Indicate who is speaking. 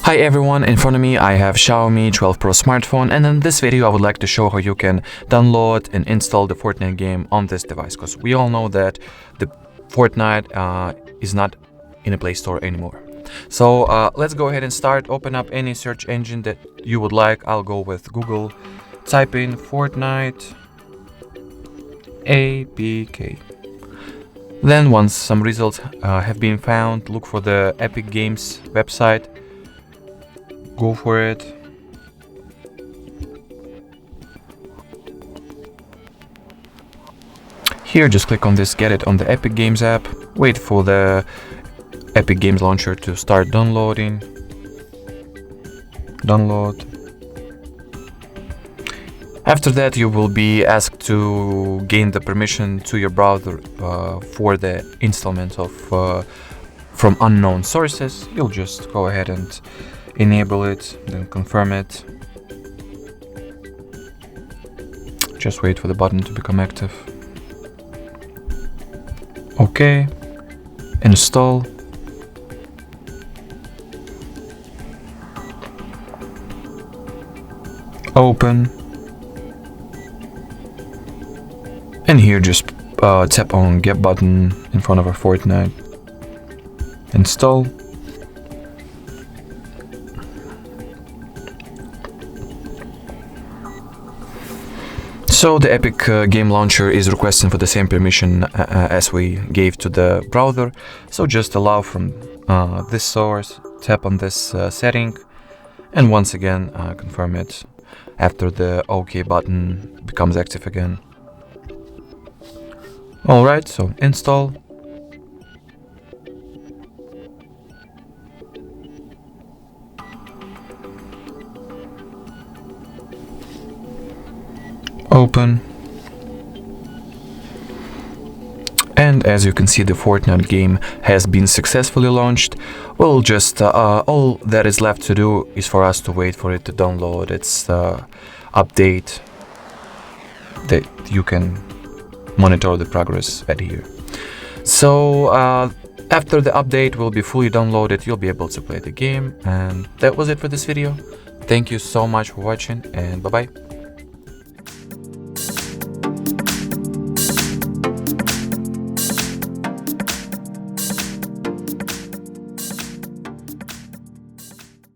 Speaker 1: Hi everyone, in front of me I have Xiaomi 12 Pro smartphone, and in this video I would like to show how you can download and install the Fortnite game on this device, because we all know that the Fortnite is not in a Play Store anymore. So let's go ahead and start. Open up any search engine that you would like. I'll go with Google. Type in Fortnite APK. Then once some results have been found, look for the Epic Games website. Go for it. Here, just click on this, get it on the Epic Games app. Wait for the Epic Games launcher to start downloading. Download. After that, you will be asked to gain the permission to your browser for the installment of from unknown sources. You'll just go ahead and enable it, then confirm it. Just wait for the button to become active. Okay. Install. Open. And here just tap on get button in front of our Fortnite. Install. So the Epic Game Launcher is requesting for the same permission as we gave to the browser. So just allow from this source, tap on this setting, and once again confirm it after the OK button becomes active again. Alright, so install. Open. And as you can see, the Fortnite game has been successfully launched. Well, just all that is left to do is for us to wait for it to download its update that you can monitor the progress at here. So after the update will be fully downloaded, you'll be able to play the game. And that was it for this video. Thank you so much for watching, and bye bye.